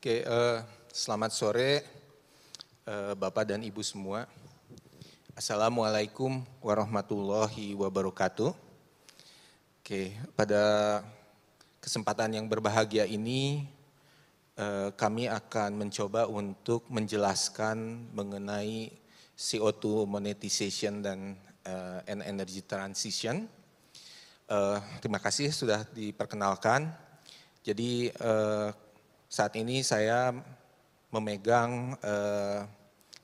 Oke, selamat sore Bapak dan Ibu semua. Assalamualaikum warahmatullahi wabarakatuh. Oke, pada kesempatan yang berbahagia ini kami akan mencoba untuk menjelaskan mengenai CO2 monetization dan energy transition. Terima kasih sudah diperkenalkan. Jadi saat ini saya memegang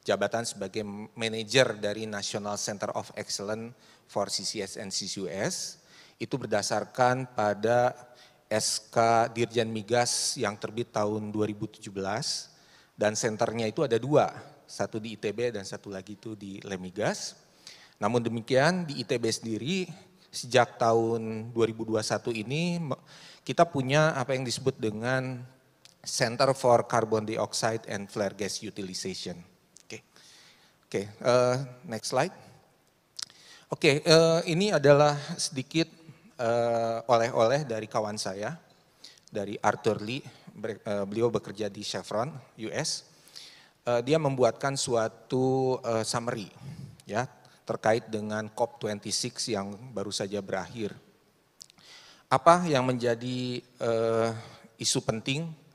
jabatan sebagai manajer dari National Center of Excellence for CCS and CCUS. Itu berdasarkan pada SK Dirjen Migas yang terbit tahun 2017 dan senternya itu ada dua, satu di ITB dan satu lagi itu di Lemigas. Namun demikian di ITB sendiri sejak tahun 2021 ini kita punya apa yang disebut dengan Center for Carbon Dioxide and Flare Gas Utilization. Oke, next slide. Oke, ini adalah sedikit oleh-oleh dari kawan saya, dari Arthur Lee, beliau bekerja di Chevron US. Dia membuatkan suatu summary ya terkait dengan COP26 yang baru saja berakhir. Apa yang menjadi isu penting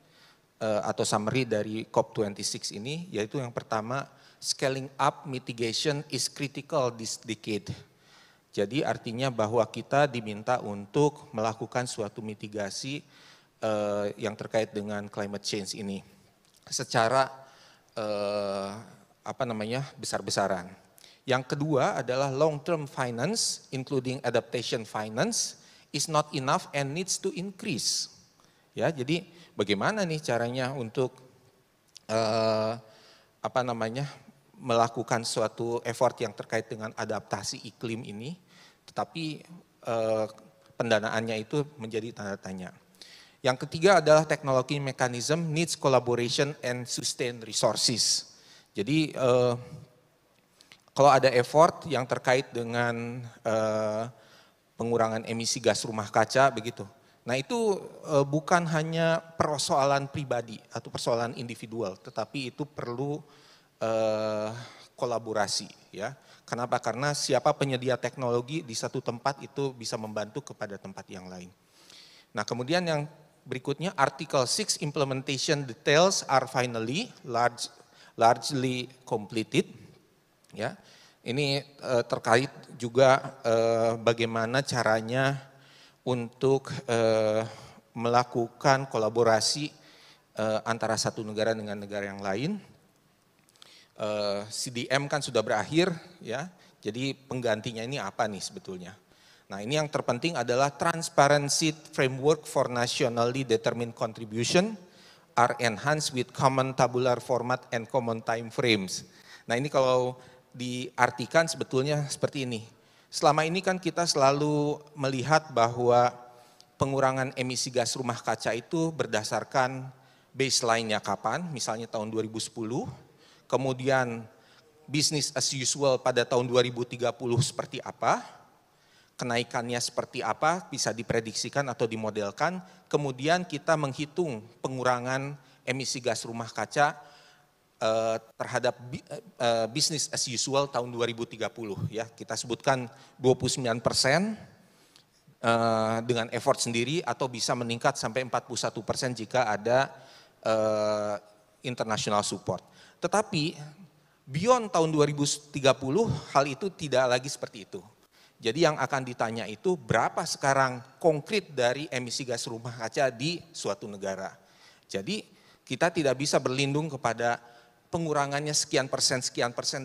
atau summary dari COP26 ini, yaitu yang pertama, scaling up mitigation is critical this decade. Jadi artinya bahwa kita diminta untuk melakukan suatu mitigasi yang terkait dengan climate change ini secara besar-besaran. Yang kedua adalah long-term finance, including adaptation finance, is not enough and needs to increase. Ya, jadi bagaimana nih caranya untuk melakukan suatu effort yang terkait dengan adaptasi iklim ini, tetapi pendanaannya itu menjadi tanda tanya. Yang ketiga adalah teknologi mechanism needs collaboration and sustained resources. Jadi kalau ada effort yang terkait dengan pengurangan emisi gas rumah kaca begitu. Nah itu bukan hanya persoalan pribadi atau persoalan individual, tetapi itu perlu kolaborasi ya. Kenapa? Karena siapa penyedia teknologi di satu tempat itu bisa membantu kepada tempat yang lain. Nah kemudian yang berikutnya Article 6 implementation details are finally largely completed. Ya, ini terkait juga bagaimana caranya untuk melakukan kolaborasi antara satu negara dengan negara yang lain. CDM kan sudah berakhir ya, jadi penggantinya ini apa nih sebetulnya? Nah ini yang terpenting adalah transparency framework for nationally determined contribution are enhanced with common tabular format and common time frames. Nah ini kalau diartikan sebetulnya seperti ini. Selama ini kan kita selalu melihat bahwa pengurangan emisi gas rumah kaca itu berdasarkan baseline-nya kapan, misalnya tahun 2010, kemudian business as usual pada tahun 2030 seperti apa, kenaikannya seperti apa, bisa diprediksikan atau dimodelkan, kemudian kita menghitung pengurangan emisi gas rumah kaca terhadap business as usual tahun 2030 ya, kita sebutkan 29% dengan effort sendiri atau bisa meningkat sampai 41% jika ada international support. Tetapi beyond tahun 2030 hal itu tidak lagi seperti itu. Jadi yang akan ditanya itu berapa sekarang konkret dari emisi gas rumah kaca di suatu negara. Jadi kita tidak bisa berlindung kepada pengurangannya sekian persen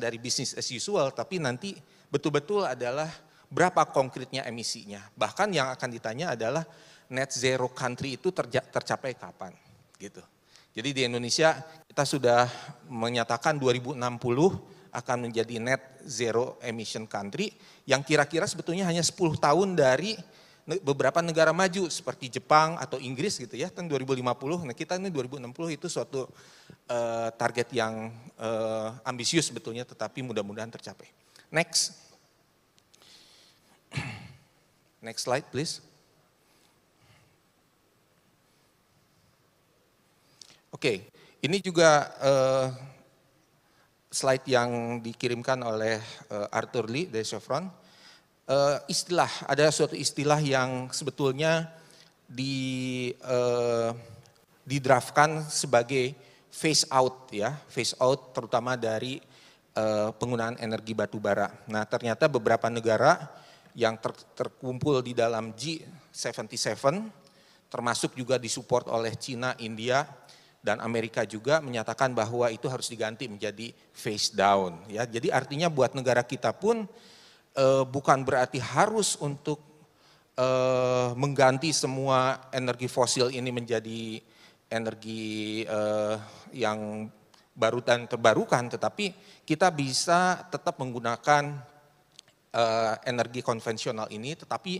dari business as usual, tapi nanti betul-betul adalah berapa konkretnya emisinya. Bahkan yang akan ditanya adalah net zero country itu tercapai kapan, gitu. Jadi di Indonesia kita sudah menyatakan 2060 akan menjadi net zero emission country, yang kira-kira sebetulnya hanya 10 tahun dari beberapa negara maju seperti Jepang atau Inggris gitu ya, tahun 2050. Nah kita ini 2060 itu suatu target yang ambisius sebetulnya, tetapi mudah-mudahan tercapai. Next slide please. Oke, ini juga slide yang dikirimkan oleh Arthur Lee dari Chevron. Ada suatu istilah yang sebetulnya didraftkan sebagai phase out ya, phase out terutama dari penggunaan energi batu bara. Nah, ternyata beberapa negara yang terkumpul di dalam G77 termasuk juga disupport oleh China, India, dan Amerika juga menyatakan bahwa itu harus diganti menjadi phase down. Ya, jadi artinya buat negara kita pun bukan berarti harus untuk mengganti semua energi fosil ini menjadi energi yang baru dan terbarukan, tetapi kita bisa tetap menggunakan energi konvensional ini, tetapi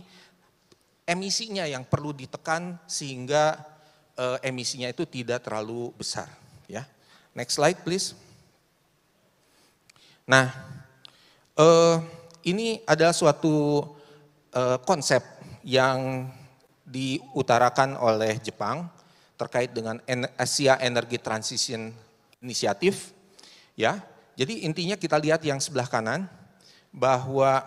emisinya yang perlu ditekan sehingga emisinya itu tidak terlalu besar. Ya, next slide please. Nah, ini adalah suatu konsep yang diutarakan oleh Jepang terkait dengan Asia Energy Transition Initiative. Ya, jadi intinya kita lihat yang sebelah kanan bahwa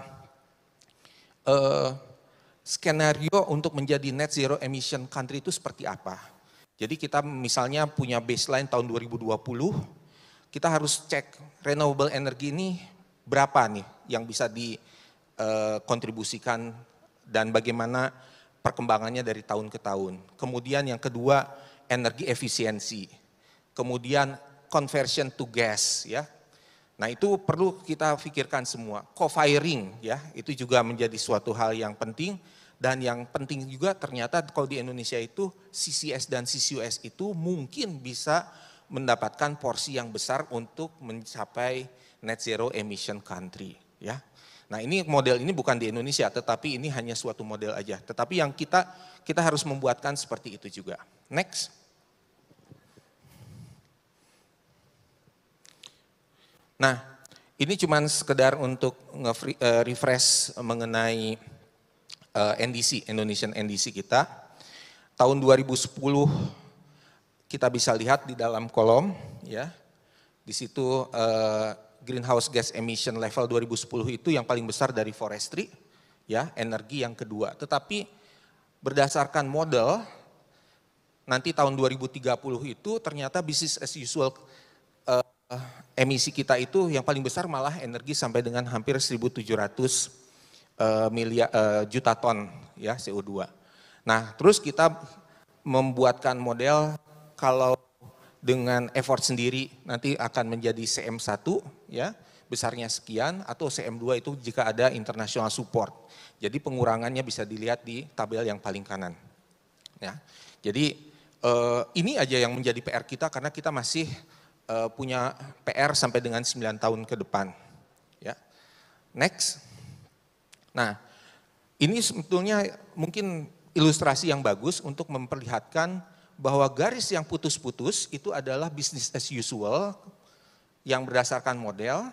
skenario untuk menjadi net zero emission country itu seperti apa. Jadi kita misalnya punya baseline tahun 2020, kita harus cek renewable energy ini berapa nih yang bisa dikontribusikan dan bagaimana perkembangannya dari tahun ke tahun. Kemudian yang kedua, energi efisiensi. Kemudian conversion to gas ya. Nah, itu perlu kita pikirkan semua. Co-firing ya, itu juga menjadi suatu hal yang penting. Dan yang penting juga ternyata kalau di Indonesia itu CCS dan CCUS itu mungkin bisa mendapatkan porsi yang besar untuk mencapai net zero emission country ya. Nah, ini model ini bukan di Indonesia, tetapi ini hanya suatu model aja. Tetapi yang kita harus membuatkan seperti itu juga. Next. Nah, ini cuma sekedar untuk refresh mengenai NDC, Indonesian NDC kita. Tahun 2010 kita bisa lihat di dalam kolom ya. Di situ greenhouse gas emission level 2010 itu yang paling besar dari forestry ya, energi yang kedua. Tetapi berdasarkan model nanti tahun 2030 itu ternyata business as usual emisi kita itu yang paling besar malah energi sampai dengan hampir 1.700 juta ton ya CO2. Nah, terus kita membuatkan model kalau dengan effort sendiri nanti akan menjadi CM1 ya, besarnya sekian, atau CM2 itu jika ada international support. Jadi pengurangannya bisa dilihat di tabel yang paling kanan. Ya. Jadi ini aja yang menjadi PR kita karena kita masih punya PR sampai dengan 9 tahun ke depan. Ya. Next. Nah, ini sebetulnya mungkin ilustrasi yang bagus untuk memperlihatkan bahwa garis yang putus-putus itu adalah business as usual yang berdasarkan model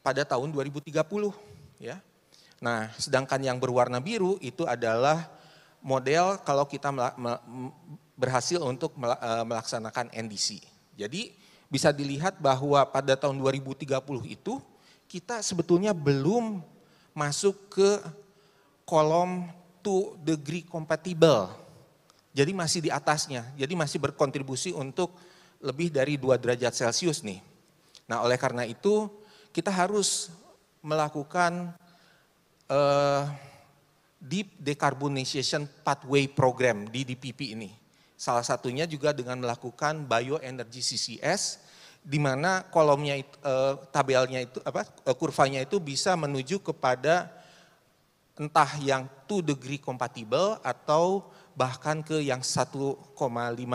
pada tahun 2030 ya. Nah, sedangkan yang berwarna biru itu adalah model kalau kita berhasil untuk melaksanakan NDC. Jadi bisa dilihat bahwa pada tahun 2030 itu kita sebetulnya belum masuk ke kolom 2 degree compatible. Jadi masih di atasnya, jadi masih berkontribusi untuk lebih dari 2 derajat Celcius nih. Nah, oleh karena itu kita harus melakukan Deep Decarbonization Pathway Program DDPP ini. Salah satunya juga dengan melakukan bioenergy CCS, di mana kolomnya itu, tabelnya itu kurvanya itu bisa menuju kepada entah yang 2 degree compatible atau bahkan ke yang 1,5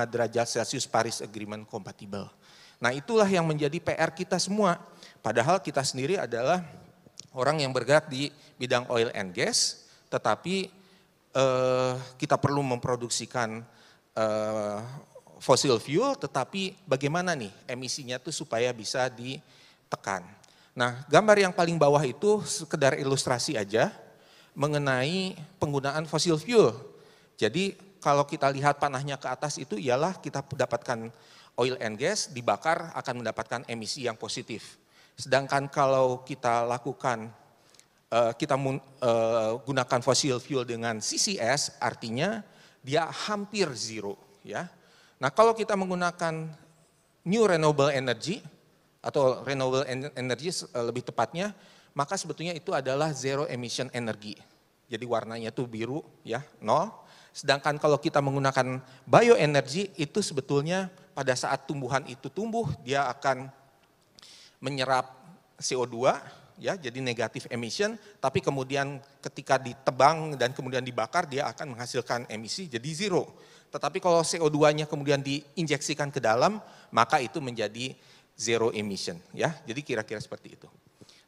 derajat Celcius Paris Agreement compatible. Nah, itulah yang menjadi PR kita semua. Padahal kita sendiri adalah orang yang bergerak di bidang oil and gas, tetapi kita perlu memproduksikan fossil fuel, tetapi bagaimana nih emisinya tuh supaya bisa ditekan. Nah, gambar yang paling bawah itu sekedar ilustrasi aja mengenai penggunaan fossil fuel. Jadi kalau kita lihat panahnya ke atas itu ialah kita dapatkan oil and gas, dibakar akan mendapatkan emisi yang positif. Sedangkan kalau kita lakukan, gunakan fossil fuel dengan CCS, artinya dia hampir zero. Ya. Nah kalau kita menggunakan new renewable energy, atau renewable energy lebih tepatnya, maka sebetulnya itu adalah zero emission energy. Jadi warnanya itu biru, ya, 0. Sedangkan kalau kita menggunakan bioenergy, itu sebetulnya pada saat tumbuhan itu tumbuh, dia akan menyerap CO2, ya, jadi negatif emission, tapi kemudian ketika ditebang dan kemudian dibakar, dia akan menghasilkan emisi jadi zero. Tetapi kalau CO2-nya kemudian diinjeksikan ke dalam, maka itu menjadi zero emission, ya. Jadi kira-kira seperti itu.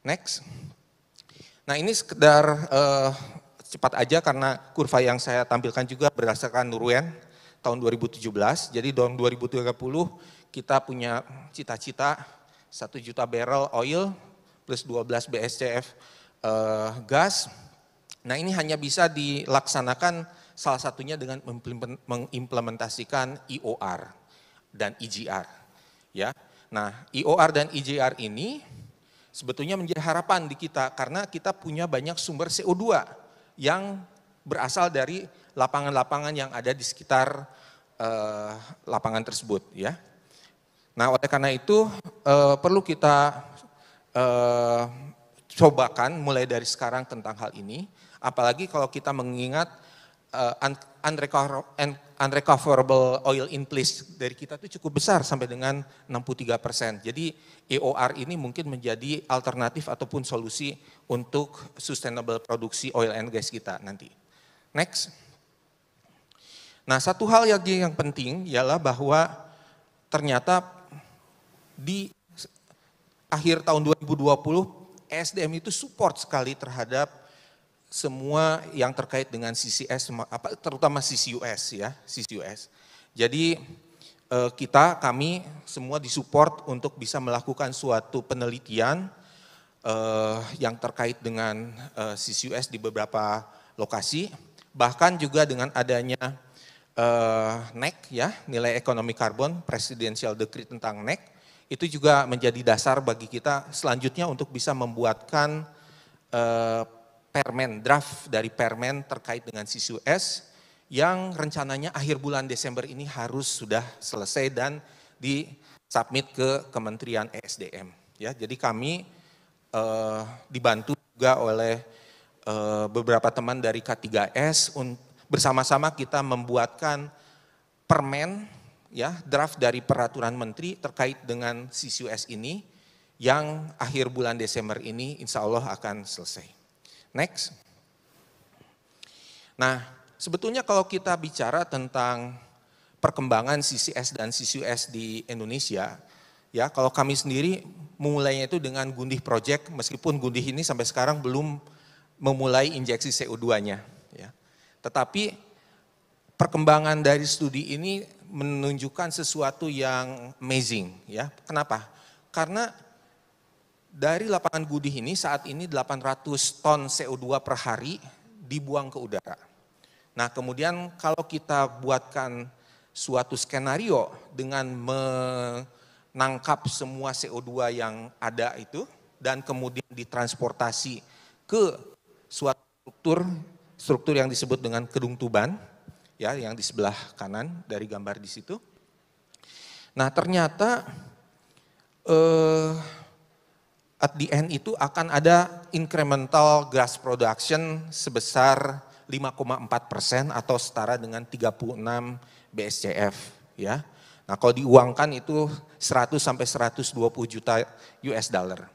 Next. Nah ini sekedar cepat aja karena kurva yang saya tampilkan juga berdasarkan Nurwen tahun 2017. Jadi tahun 2030 kita punya cita-cita 1 juta barrel oil plus 12 BSCF gas. Nah ini hanya bisa dilaksanakan salah satunya dengan mengimplementasikan EOR dan EGR. Ya. Nah, EOR dan EGR ini sebetulnya menjadi harapan di kita karena kita punya banyak sumber CO2 yang berasal dari lapangan-lapangan yang ada di sekitar lapangan tersebut. Ya. Nah, oleh karena itu perlu kita cobakan mulai dari sekarang tentang hal ini, apalagi kalau kita mengingat unrecoverable oil in place dari kita itu cukup besar sampai dengan 63%. Jadi EOR ini mungkin menjadi alternatif ataupun solusi untuk sustainable produksi oil and gas kita nanti. Next. Nah satu hal yang penting ialah bahwa ternyata di akhir tahun 2020 ESDM itu support sekali terhadap semua yang terkait dengan CCS, terutama CCUS ya, CCUS. Jadi kami semua disupport untuk bisa melakukan suatu penelitian yang terkait dengan CCUS di beberapa lokasi, bahkan juga dengan adanya NEC ya, nilai ekonomi karbon, Presidential Decree tentang NEC, itu juga menjadi dasar bagi kita selanjutnya untuk bisa membuatkan permen, draft dari permen terkait dengan CCUS yang rencananya akhir bulan Desember ini harus sudah selesai dan disubmit ke Kementerian ESDM. Ya, jadi kami dibantu juga oleh beberapa teman dari K3S bersama-sama kita membuatkan permen, ya, draft dari peraturan menteri terkait dengan CCUS ini yang akhir bulan Desember ini insya Allah akan selesai. Next. Nah, sebetulnya kalau kita bicara tentang perkembangan CCS dan CCUS di Indonesia, ya kalau kami sendiri memulainya itu dengan Gundih Project, meskipun Gundih ini sampai sekarang belum memulai injeksi CO2-nya. Ya. Tetapi perkembangan dari studi ini menunjukkan sesuatu yang amazing. Ya. Kenapa? Karena dari lapangan Gundih ini saat ini 800 ton CO2 per hari dibuang ke udara. Nah kemudian kalau kita buatkan suatu skenario dengan menangkap semua CO2 yang ada itu dan kemudian ditransportasi ke suatu struktur yang disebut dengan Kedung Tuban, ya yang di sebelah kanan dari gambar di situ. Nah ternyata at the end itu akan ada incremental gas production sebesar 5,4% atau setara dengan 36 BSCF. Ya. Nah kalau diuangkan itu 100 sampai 120 juta US dollar.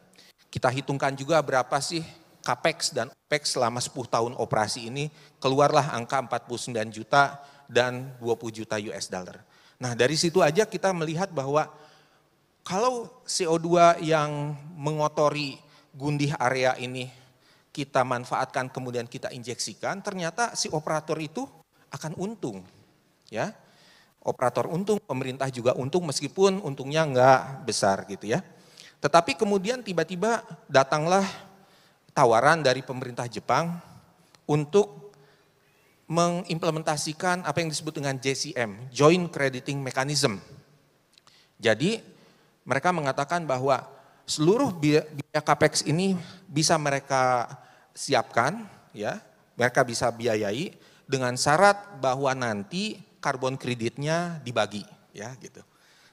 Kita hitungkan juga berapa sih Capex dan Opex selama 10 tahun operasi ini, keluarlah angka 49 juta dan 20 juta US dollar. Nah dari situ aja kita melihat bahwa kalau CO2 yang mengotori Gundih area ini kita manfaatkan kemudian kita injeksikan, ternyata si operator itu akan untung. Ya, operator untung, pemerintah juga untung meskipun untungnya enggak besar gitu ya. Tetapi kemudian tiba-tiba datanglah tawaran dari pemerintah Jepang untuk mengimplementasikan apa yang disebut dengan JCM, Joint Crediting Mechanism. Jadi mereka mengatakan bahwa seluruh biaya capex ini bisa mereka siapkan, ya, mereka bisa biayai dengan syarat bahwa nanti karbon kreditnya dibagi, ya gitu.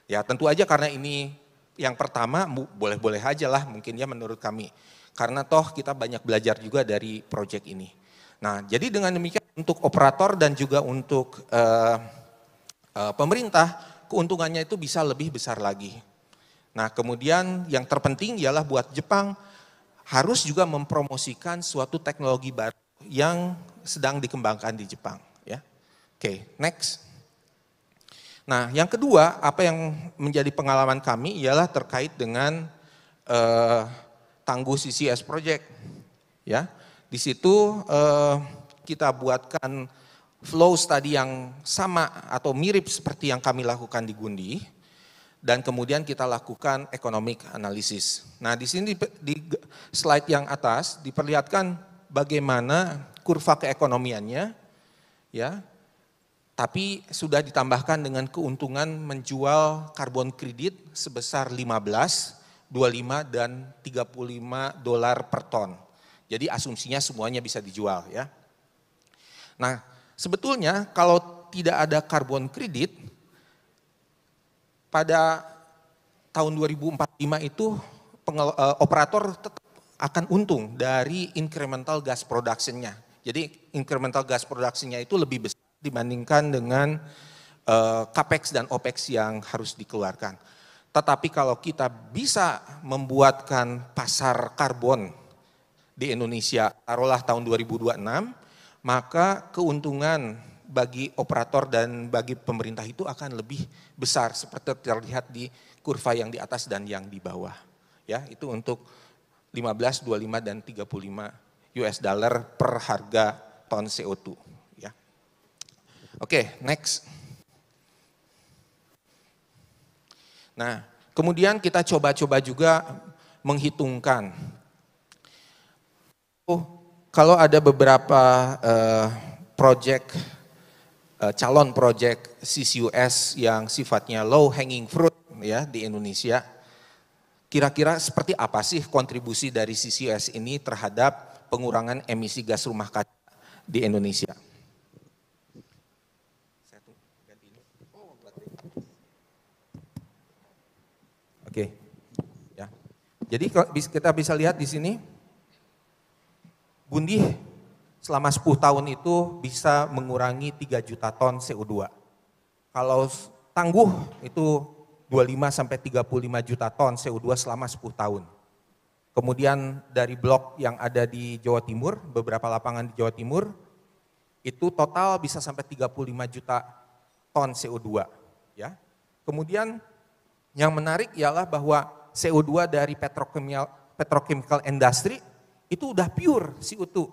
Ya tentu aja karena ini yang pertama boleh-boleh aja lah mungkin ya menurut kami. Karena toh kita banyak belajar juga dari proyek ini. Nah jadi dengan demikian untuk operator dan juga untuk pemerintah keuntungannya itu bisa lebih besar lagi. Nah kemudian yang terpenting ialah buat Jepang harus juga mempromosikan suatu teknologi baru yang sedang dikembangkan di Jepang. Ya, oke, next. Nah, yang kedua, apa yang menjadi pengalaman kami ialah terkait dengan Tangguh CCS Project. Ya, di situ kita buatkan flow study yang sama atau mirip seperti yang kami lakukan di Gundi, dan kemudian kita lakukan economic analysis. Nah, di sini di slide yang atas diperlihatkan bagaimana kurva keekonomiannya, ya, tapi sudah ditambahkan dengan keuntungan menjual karbon kredit sebesar 15, 25 dan 35 dolar per ton. Jadi asumsinya semuanya bisa dijual, ya. Nah, sebetulnya kalau tidak ada karbon kredit pada tahun 2045 itu operator tetap akan untung dari incremental gas production-nya. Jadi incremental gas production-nya itu lebih besar dibandingkan dengan capex dan opex yang harus dikeluarkan. Tetapi kalau kita bisa membuatkan pasar karbon di Indonesia, taruhlah tahun 2026, maka keuntungan bagi operator dan bagi pemerintah itu akan lebih besar seperti terlihat di kurva yang di atas dan yang di bawah. Ya, itu untuk 15, 25 dan 35 US dollar per harga ton CO2, ya. Oke, next. Nah, kemudian kita coba-coba juga menghitungkan. Kalau ada beberapa calon project CCUS yang sifatnya low hanging fruit ya di Indonesia, kira-kira seperti apa sih kontribusi dari CCUS ini terhadap pengurangan emisi gas rumah kaca di Indonesia? Oke, ya. Jadi kita bisa lihat di sini, Gundi selama 10 tahun itu bisa mengurangi 3 juta ton CO2. Kalau Tangguh itu 25 sampai 35 juta ton CO2 selama 10 tahun. Kemudian dari blok yang ada di Jawa Timur, beberapa lapangan di Jawa Timur, itu total bisa sampai 35 juta ton CO2. Ya. Kemudian yang menarik ialah bahwa CO2 dari petrochemical industry itu udah pure CO2.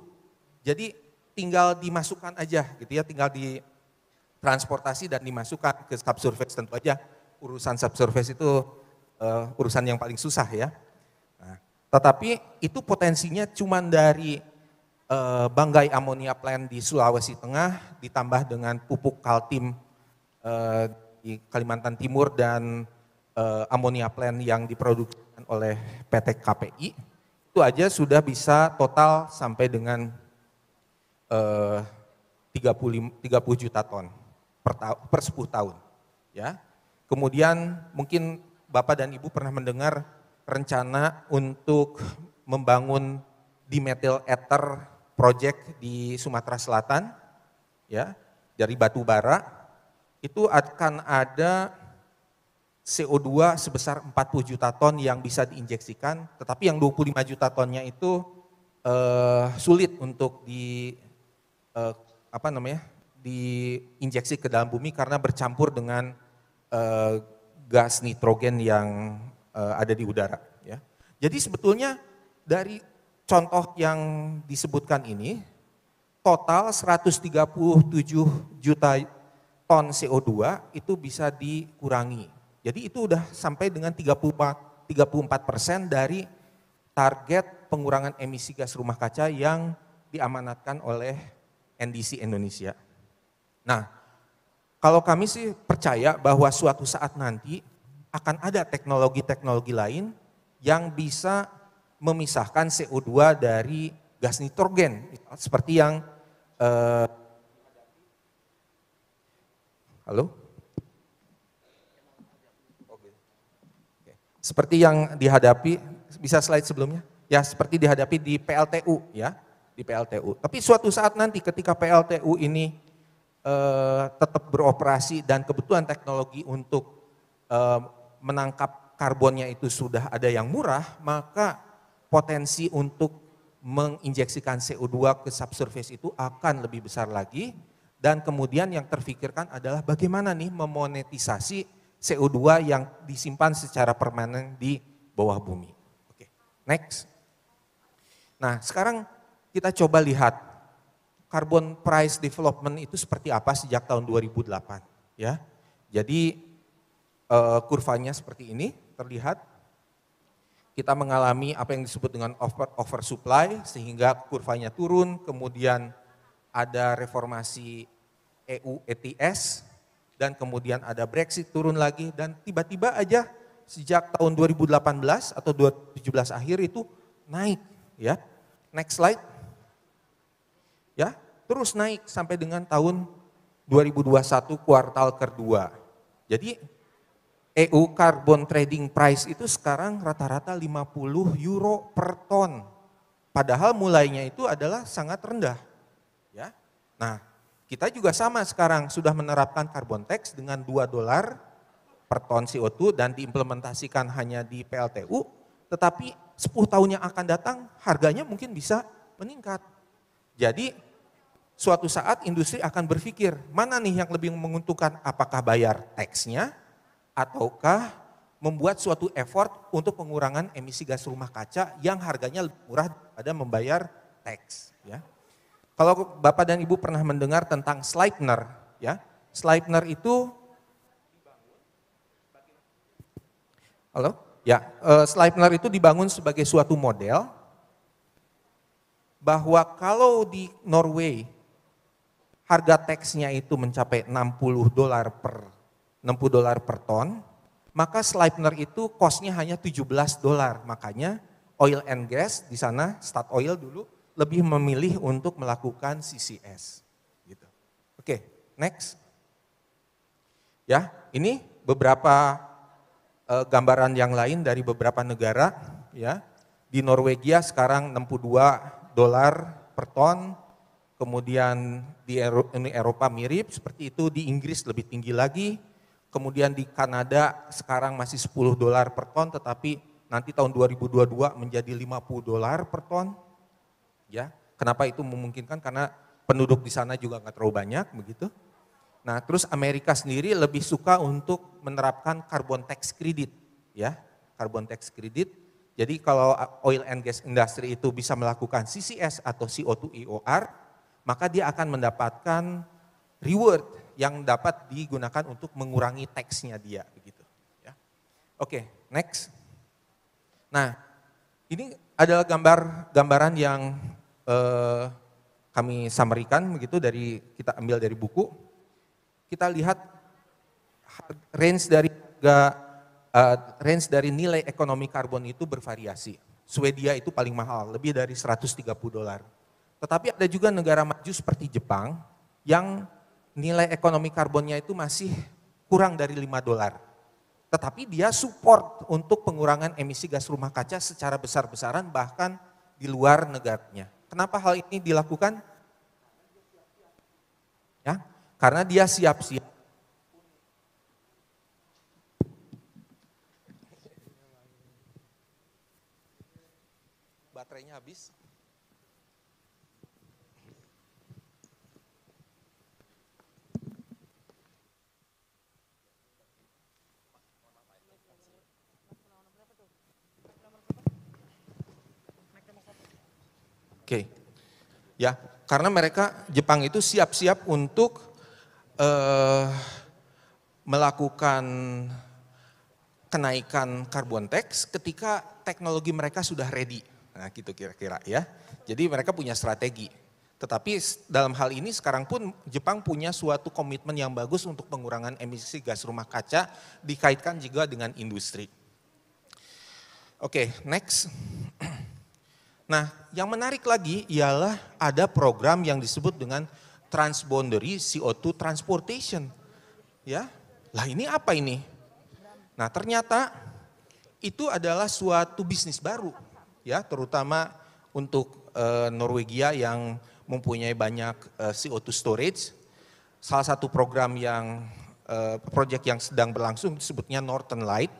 Jadi tinggal dimasukkan aja gitu ya, tinggal ditransportasi dan dimasukkan ke subsurface. Tentu aja urusan subsurface itu urusan yang paling susah ya. Nah, tetapi itu potensinya cuma dari banggai amonia plant di Sulawesi Tengah ditambah dengan pupuk kaltim di Kalimantan Timur dan amonia plant yang diproduksi oleh PT KPI, itu aja sudah bisa total sampai dengan 30 juta ton per 10 tahun. Ya. Kemudian mungkin Bapak dan Ibu pernah mendengar rencana untuk membangun dimethyl ether project di Sumatera Selatan, ya, dari batu bara, itu akan ada CO2 sebesar 40 juta ton yang bisa diinjeksikan, tetapi yang 25 juta tonnya itu sulit untuk diinjeksi ke dalam bumi karena bercampur dengan gas nitrogen yang ada di udara. Ya. Jadi sebetulnya dari contoh yang disebutkan ini, total 137 juta ton CO2 itu bisa dikurangi. Jadi itu udah sampai dengan 34% dari target pengurangan emisi gas rumah kaca yang diamanatkan oleh NDC Indonesia. Nah, kalau kami sih percaya bahwa suatu saat nanti akan ada teknologi-teknologi lain yang bisa memisahkan CO2 dari gas nitrogen, seperti yang halo? Seperti yang dihadapi, bisa slide sebelumnya? Ya, seperti dihadapi di PLTU ya, di PLTU. Tapi suatu saat nanti ketika PLTU ini tetap beroperasi dan kebutuhan teknologi untuk menangkap karbonnya itu sudah ada yang murah, maka potensi untuk menginjeksikan CO2 ke subsurface itu akan lebih besar lagi, dan kemudian yang terfikirkan adalah bagaimana nih memonetisasi CO2 yang disimpan secara permanen di bawah bumi. Oke, next. Nah, sekarang kita coba lihat carbon price development itu seperti apa sejak tahun 2008 ya. Jadi kurvanya seperti ini terlihat. Kita mengalami apa yang disebut dengan oversupply sehingga kurvanya turun, kemudian ada reformasi EU ETS, dan kemudian ada Brexit turun lagi, dan tiba-tiba aja sejak tahun 2018 atau 2017 akhir itu naik ya. Next slide. Ya, terus naik sampai dengan tahun 2021 kuartal kedua. Jadi EU Carbon Trading Price itu sekarang rata-rata 50 euro per ton. Padahal mulainya itu adalah sangat rendah. Ya. Nah, kita juga sama sekarang sudah menerapkan carbon tax dengan $2 per ton CO2 dan diimplementasikan hanya di PLTU, tetapi 10 tahun yang akan datang harganya mungkin bisa meningkat. Jadi suatu saat industri akan berpikir mana nih yang lebih menguntungkan, apakah bayar tax-nya ataukah membuat suatu effort untuk pengurangan emisi gas rumah kaca yang harganya lebih murah daripada membayar tax. Ya. Kalau Bapak dan Ibu pernah mendengar tentang Sleipner, ya, Sleipner itu, halo, ya, Sleipner itu dibangun sebagai suatu model bahwa kalau di Norway harga tax-nya itu mencapai $60 per ton, maka Sleipner itu cost-nya hanya $17. Makanya oil and gas di sana, Statoil dulu lebih memilih untuk melakukan CCS. Gitu. Oke, next. Ya, ini beberapa gambaran yang lain dari beberapa negara. Ya, di Norwegia sekarang $62 per ton. Kemudian di Uni Eropa mirip seperti itu, di Inggris lebih tinggi lagi. Kemudian di Kanada sekarang masih $10 per ton, tetapi nanti tahun 2022 menjadi $50 per ton. Ya, kenapa itu memungkinkan? Karena penduduk di sana juga nggak terlalu banyak, begitu. Nah, terus Amerika sendiri lebih suka untuk menerapkan carbon tax credit, ya, carbon tax credit. Jadi kalau oil and gas industry itu bisa melakukan CCS atau CO2 EOR, maka dia akan mendapatkan reward yang dapat digunakan untuk mengurangi tax-nya dia, begitu. Ya. Oke, next. Nah, ini adalah gambaran yang kami summary-kan begitu kita ambil dari buku. Kita lihat range dari nilai ekonomi karbon itu bervariasi. Swedia itu paling mahal, lebih dari $130. Tetapi ada juga negara maju seperti Jepang yang nilai ekonomi karbonnya itu masih kurang dari $5. Tetapi dia support untuk pengurangan emisi gas rumah kaca secara besar-besaran bahkan di luar negaranya. Kenapa hal ini dilakukan? Ya, karena dia siap-siap. Baterainya habis. Oke, ya, karena Jepang itu siap-siap untuk melakukan kenaikan carbon tax ketika teknologi mereka sudah ready. Nah, gitu kira-kira ya. Jadi mereka punya strategi. Tetapi dalam hal ini sekarang pun Jepang punya suatu komitmen yang bagus untuk pengurangan emisi gas rumah kaca dikaitkan juga dengan industri. Oke, next. Nah, yang menarik lagi ialah ada program yang disebut dengan Transboundary CO2 Transportation. Ya, lah ini apa ini? Nah, ternyata itu adalah suatu bisnis baru, ya, terutama untuk Norwegia yang mempunyai banyak CO2 storage. Salah satu program yang proyek yang sedang berlangsung disebutnya Northern Light.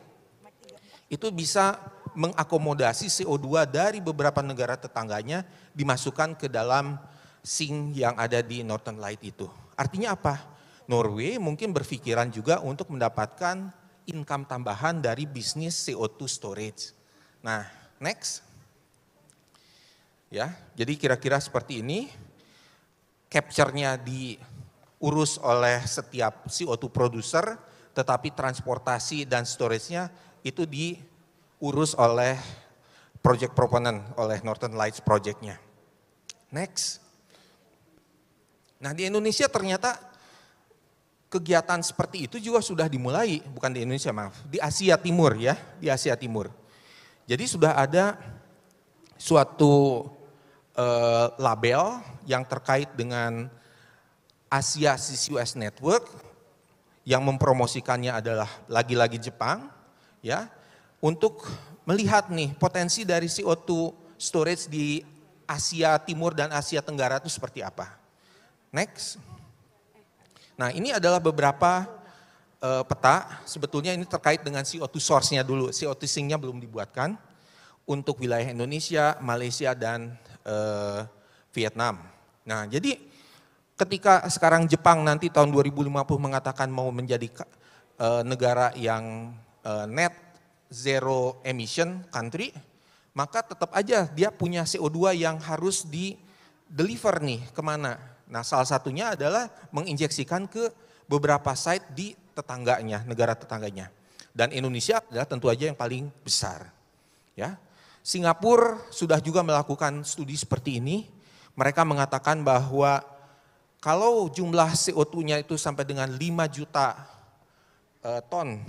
Itu bisa mengakomodasi CO2 dari beberapa negara tetangganya dimasukkan ke dalam sink yang ada di Northern Light itu. Artinya apa? Norway mungkin berpikiran juga untuk mendapatkan income tambahan dari bisnis CO2 storage. Nah, next. Ya, jadi kira-kira seperti ini. Capture-nya diurus oleh setiap CO2 producer, tetapi transportasi dan storage-nya itu diurus oleh project proponent, oleh Northern Lights project-nya. Next. Nah, di Indonesia ternyata kegiatan seperti itu juga sudah dimulai, bukan di Indonesia, maaf, di Asia Timur ya, di Asia Timur. Jadi sudah ada suatu label yang terkait dengan Asia CCUS Network yang mempromosikannya adalah lagi-lagi Jepang, ya, untuk melihat nih potensi dari CO2 storage di Asia Timur dan Asia Tenggara itu seperti apa. Next. Nah, ini adalah beberapa peta, sebetulnya ini terkait dengan CO2 source-nya dulu, CO2 sink-nya belum dibuatkan untuk wilayah Indonesia, Malaysia, dan Vietnam. Nah, jadi ketika sekarang Jepang nanti tahun 2050 mengatakan mau menjadi negara yang net zero emission country, maka tetap aja dia punya CO2 yang harus di-deliver nih kemana. Nah, salah satunya adalah menginjeksikan ke beberapa site di tetangganya, negara tetangganya. Dan Indonesia adalah tentu aja yang paling besar. Ya. Singapura sudah juga melakukan studi seperti ini. Mereka mengatakan bahwa kalau jumlah CO2-nya itu sampai dengan 5 juta ton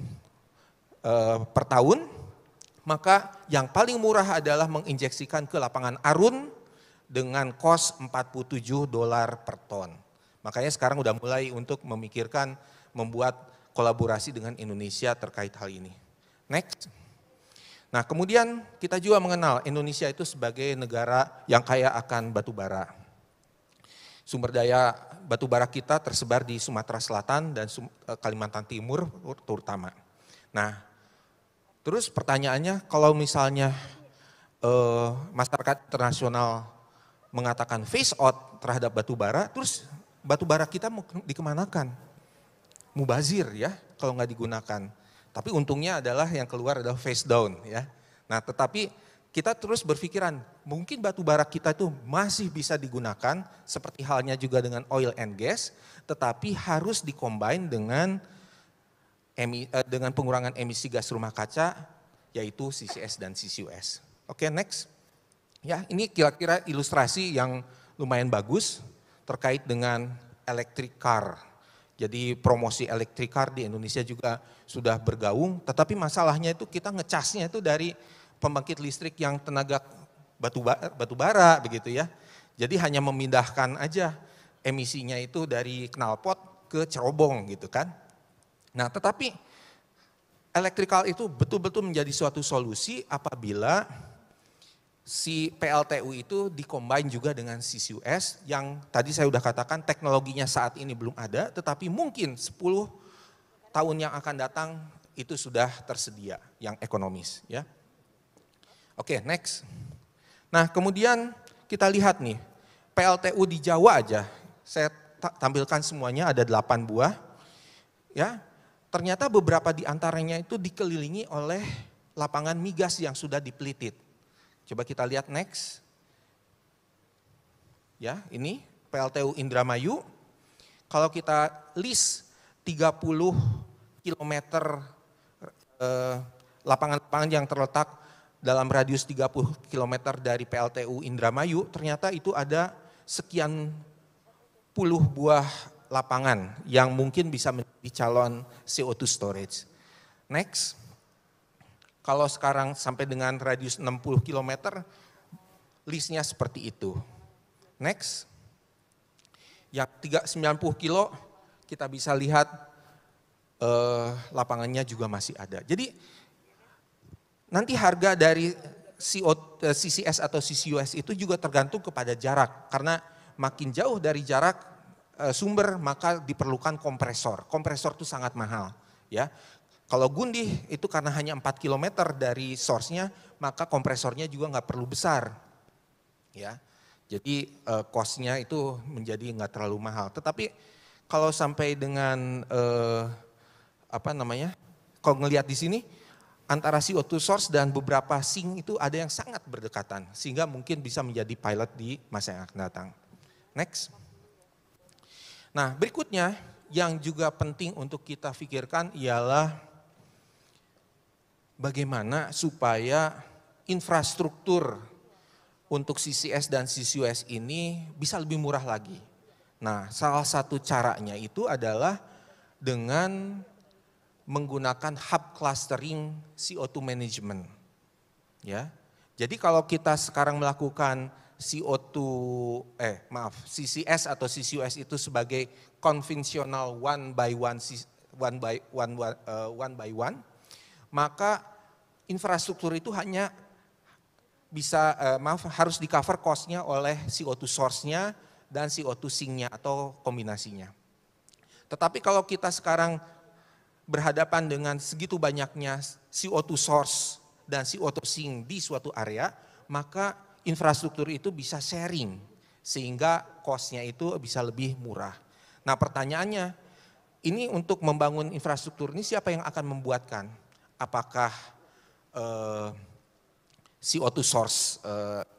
per tahun, maka yang paling murah adalah menginjeksikan ke lapangan Arun dengan cost $47 per ton. Makanya sekarang udah mulai untuk memikirkan membuat kolaborasi dengan Indonesia terkait hal ini. Next. Nah, kemudian kita juga mengenal Indonesia itu sebagai negara yang kaya akan batu bara. Sumber daya batu bara kita tersebar di Sumatera Selatan dan Kalimantan Timur terutama. Nah, terus pertanyaannya kalau misalnya masyarakat internasional mengatakan face out terhadap batu bara, terus batu bara kita mau dikemanakan? Mubazir ya kalau nggak digunakan. Tapi untungnya adalah yang keluar adalah face down ya. Nah, tetapi kita terus berpikiran mungkin batu bara kita itu masih bisa digunakan seperti halnya juga dengan oil and gas, tetapi harus dikombin dengan pengurangan emisi gas rumah kaca yaitu CCS dan CCUS. Oke, next. Ya, ini kira-kira ilustrasi yang lumayan bagus terkait dengan electric car. Jadi promosi electric car di Indonesia juga sudah bergaung, tetapi masalahnya itu kita ngecasnya itu dari pembangkit listrik yang tenaga batu bara begitu ya. Jadi hanya memindahkan aja emisinya itu dari knalpot ke cerobong gitu kan. Nah, tetapi elektrikal itu betul-betul menjadi suatu solusi apabila si PLTU itu dikombin juga dengan CCUS yang tadi saya sudah katakan teknologinya saat ini belum ada, tetapi mungkin 10 tahun yang akan datang itu sudah tersedia yang ekonomis ya. Oke, next. Nah, kemudian kita lihat nih PLTU di Jawa aja, saya tampilkan semuanya ada 8 buah ya. Ternyata beberapa di antaranya itu dikelilingi oleh lapangan migas yang sudah dipelitit. Coba kita lihat next. Ya, ini PLTU Indramayu. Kalau kita list 30 km lapangan-lapangan yang terletak dalam radius 30 km dari PLTU Indramayu, ternyata itu ada sekian puluh buah lapangan yang mungkin bisa menjadi calon CO2 storage. Next, kalau sekarang sampai dengan radius 60 km, listnya seperti itu. Next, yang 390 kilo kita bisa lihat lapangannya juga masih ada. Jadi nanti harga dari CCS atau CCUS itu juga tergantung kepada jarak, karena makin jauh dari jarak sumber maka diperlukan kompresor. Kompresor itu sangat mahal, ya. Kalau Gundih itu karena hanya 4 km dari source-nya, maka kompresornya juga nggak perlu besar, ya. Jadi cost-nya itu menjadi nggak terlalu mahal. Tetapi kalau sampai dengan kalau ngelihat di sini, antara CO2 source dan beberapa sink itu ada yang sangat berdekatan, sehingga mungkin bisa menjadi pilot di masa yang akan datang. Next. Nah, berikutnya yang juga penting untuk kita pikirkan ialah bagaimana supaya infrastruktur untuk CCS dan CCUS ini bisa lebih murah lagi. Nah, salah satu caranya itu adalah dengan menggunakan hub clustering CO2 management. Ya. Jadi kalau kita sekarang melakukan CCS atau CCUS itu sebagai konvensional one by one, maka infrastruktur itu hanya bisa harus di cover cost-nya oleh CO2 source-nya dan CO2 sink-nya atau kombinasinya. Tetapi kalau kita sekarang berhadapan dengan segitu banyaknya CO2 source dan CO2 sink di suatu area, maka infrastruktur itu bisa sharing sehingga cost-nya itu bisa lebih murah. Nah, pertanyaannya, ini untuk membangun infrastruktur ini siapa yang akan membuatkan? Apakah CO2 source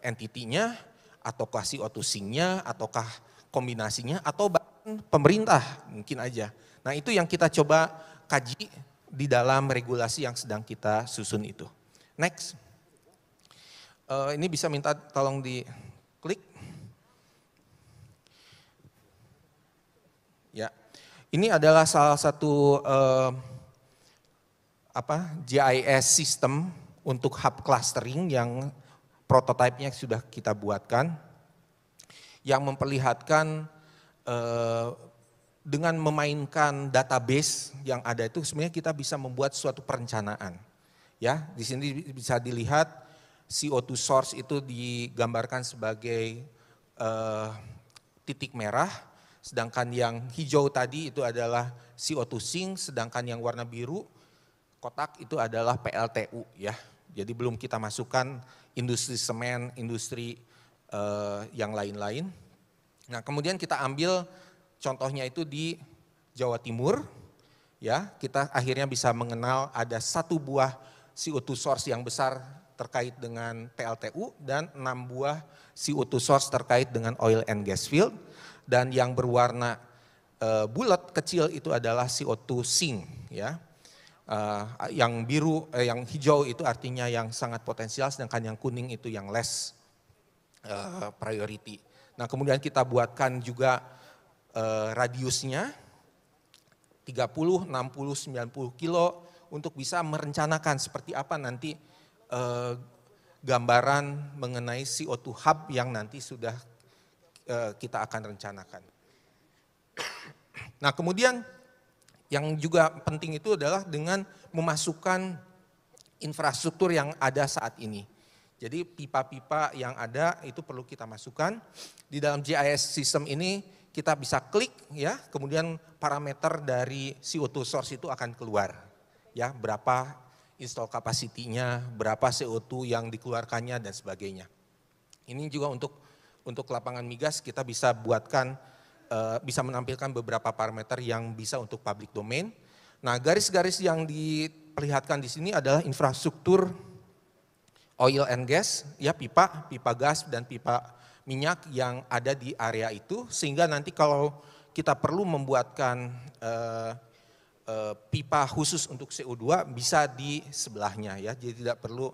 entity-nya, ataukah CO2 sink-nya, ataukah kombinasinya, atau bahkan pemerintah mungkin aja. Nah, itu yang kita coba kaji di dalam regulasi yang sedang kita susun itu. Next, ini bisa minta tolong diklik. Ya, ini adalah salah satu GIS system untuk hub clustering yang prototipenya sudah kita buatkan, yang memperlihatkan dengan memainkan database yang ada itu sebenarnya kita bisa membuat suatu perencanaan. Ya, di sini bisa dilihat CO2 source itu digambarkan sebagai titik merah, sedangkan yang hijau tadi itu adalah CO2 sink, sedangkan yang warna biru kotak itu adalah PLTU, ya. Jadi belum kita masukkan industri semen, industri yang lain-lain. Nah, kemudian kita ambil contohnya itu di Jawa Timur, ya, kita akhirnya bisa mengenal ada satu buah CO2 source yang besar terkait dengan PLTU dan 6 buah CO2 source terkait dengan oil and gas field, dan yang berwarna bulat kecil itu adalah CO2 sink, ya. Yang biru, yang hijau itu artinya yang sangat potensial, sedangkan yang kuning itu yang less priority. Nah, kemudian kita buatkan juga radiusnya 30, 60, 90 kilo untuk bisa merencanakan seperti apa nanti gambaran mengenai CO2 hub yang nanti sudah kita akan rencanakan. Nah, kemudian yang juga penting itu adalah dengan memasukkan infrastruktur yang ada saat ini. Jadi pipa-pipa yang ada itu perlu kita masukkan. Di dalam GIS system ini kita bisa klik, ya, kemudian parameter dari CO2 source itu akan keluar. Ya, berapa install capacity-nya, berapa CO2 yang dikeluarkannya dan sebagainya. Ini juga untuk lapangan migas kita bisa buatkan, bisa menampilkan beberapa parameter yang bisa untuk public domain. Nah, garis-garis yang diperlihatkan di sini adalah infrastruktur oil and gas, ya, pipa gas dan pipa minyak yang ada di area itu, sehingga nanti kalau kita perlu membuatkan pipa khusus untuk CO2 bisa di sebelahnya, ya, jadi tidak perlu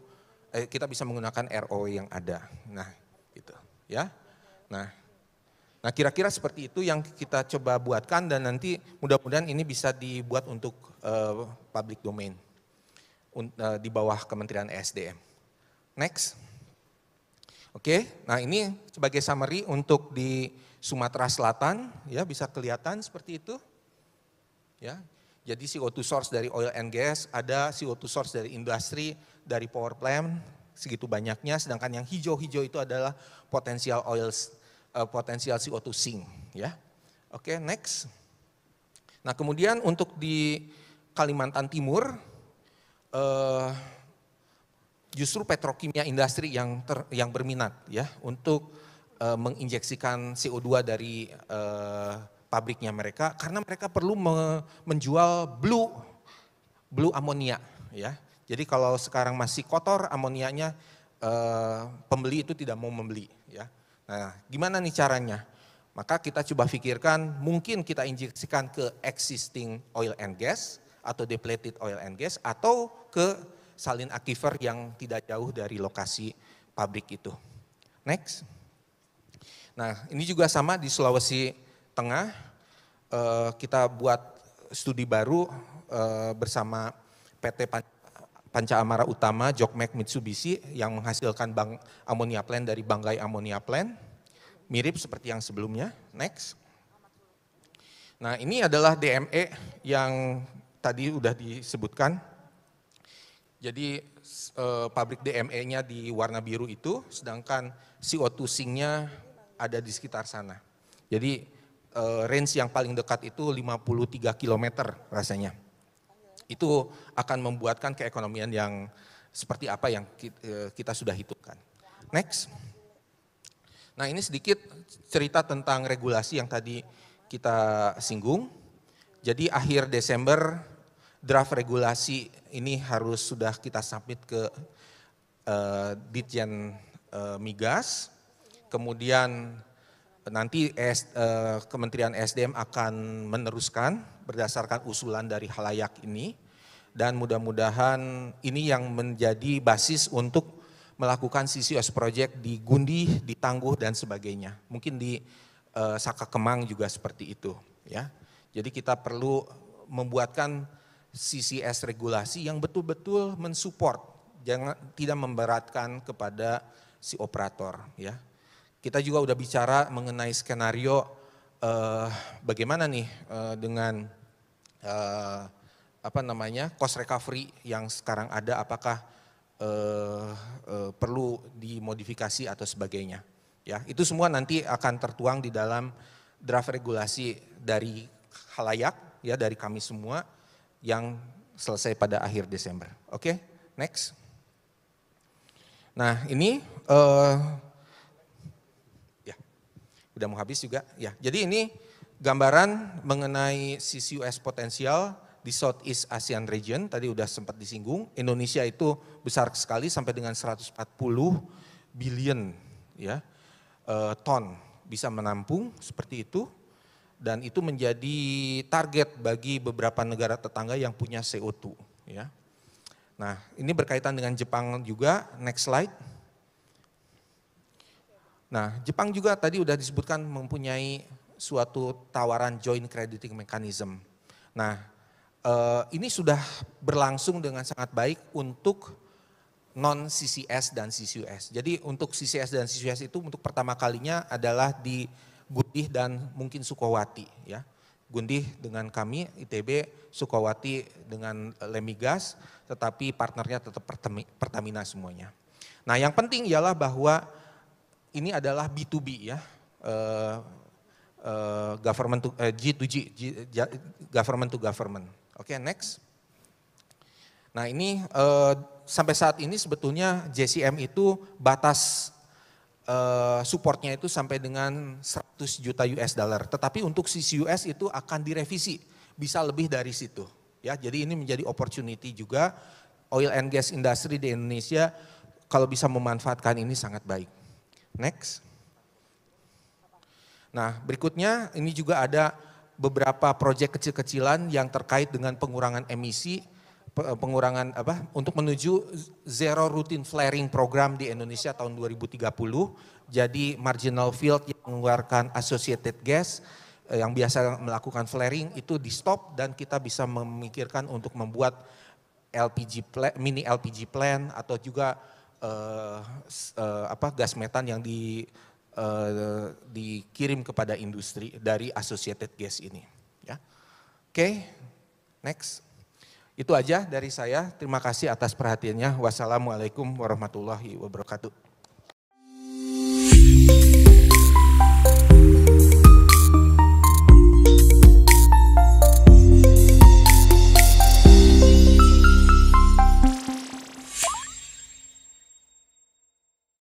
kita bisa menggunakan RO yang ada. Nah, gitu, ya. Nah, Nah, kira-kira seperti itu yang kita coba buatkan dan nanti mudah-mudahan ini bisa dibuat untuk public domain di bawah Kementerian ESDM. Next. Oke, nah ini sebagai summary untuk di Sumatera Selatan, ya bisa kelihatan seperti itu. Ya, jadi CO2 source dari oil and gas, ada CO2 source dari industri, dari power plant, segitu banyaknya. Sedangkan yang hijau-hijau itu adalah potensial potensial CO2 sink. Ya, oke, next. Nah kemudian untuk di Kalimantan Timur, justru petrokimia industri yang berminat ya untuk menginjeksikan CO2 dari pabriknya mereka karena mereka perlu menjual blue amonia ya. Jadi kalau sekarang masih kotor amonianya pembeli itu tidak mau membeli ya. Nah, gimana nih caranya? Maka kita coba pikirkan mungkin kita injeksikan ke existing oil and gas atau depleted oil and gas atau ke salin aquifer yang tidak jauh dari lokasi pabrik itu. Next. Nah, ini juga sama di Sulawesi Tengah. Kita buat studi baru bersama PT Panca Amara Utama, Jokmek Mitsubishi yang menghasilkan ammonia plant dari Banggai Ammonia Plant. Mirip seperti yang sebelumnya. Next. Nah, ini adalah DME yang tadi udah disebutkan. Jadi pabrik DME-nya di warna biru itu, sedangkan CO2 sink-nya ada di sekitar sana. Jadi range yang paling dekat itu 53 km rasanya. Itu akan membuatkan keekonomian yang seperti apa yang kita sudah hitungkan. Next. Nah ini sedikit cerita tentang regulasi yang tadi kita singgung. Jadi akhir Desember draft regulasi ini harus sudah kita submit ke Ditjen Migas. Kemudian nanti Kementerian SDM akan meneruskan berdasarkan usulan dari halayak ini. Dan mudah-mudahan ini yang menjadi basis untuk melakukan CCUS project di Gundi, di Tangguh dan sebagainya. Mungkin di Saka Kemang juga seperti itu. Ya. Jadi kita perlu membuatkan CCS regulasi yang betul-betul mensupport, tidak memberatkan kepada si operator. Ya. Kita juga udah bicara mengenai skenario bagaimana nih dengan cost recovery yang sekarang ada, apakah perlu dimodifikasi atau sebagainya. Ya, itu semua nanti akan tertuang di dalam draft regulasi dari halayak, ya dari kami semua yang selesai pada akhir Desember. Oke, next. Nah ini udah mau habis juga ya. Jadi ini gambaran mengenai CCUS potensial di Southeast Asian Region, tadi udah sempat disinggung. Indonesia itu besar sekali sampai dengan 140 billion ya, ton bisa menampung seperti itu. Dan itu menjadi target bagi beberapa negara tetangga yang punya CO2 ya. Nah ini berkaitan dengan Jepang juga, next slide. Nah, Jepang juga tadi udah disebutkan mempunyai suatu tawaran joint crediting mechanism. Nah, ini sudah berlangsung dengan sangat baik untuk non-CCS dan CCUS. Jadi untuk CCS dan CCUS itu untuk pertama kalinya adalah di Gundih dan mungkin Sukowati. Ya. Gundih dengan kami, ITB, Sukowati dengan Lemigas, tetapi partnernya tetap Pertamina semuanya. Nah yang penting ialah bahwa ini adalah B2B ya, government to G2G, government to government. Oke, next. Nah ini sampai saat ini sebetulnya JCM itu batas supportnya itu sampai dengan 100 juta US dollar. Tetapi untuk CCUS itu akan direvisi, bisa lebih dari situ. Ya, jadi ini menjadi opportunity juga oil and gas industry di Indonesia kalau bisa memanfaatkan ini sangat baik. Next. Nah berikutnya ini juga ada beberapa proyek kecil-kecilan yang terkait dengan pengurangan emisi pengurangan untuk menuju zero routine flaring program di Indonesia tahun 2030. Jadi marginal field yang mengeluarkan associated gas yang biasa melakukan flaring itu di stop, dan kita bisa memikirkan untuk membuat mini LPG plant atau juga gas metan yang dikirim kepada industri dari associated gas ini. Ya. Oke, next. Itu aja dari saya. Terima kasih atas perhatiannya. Wassalamualaikum warahmatullahi wabarakatuh.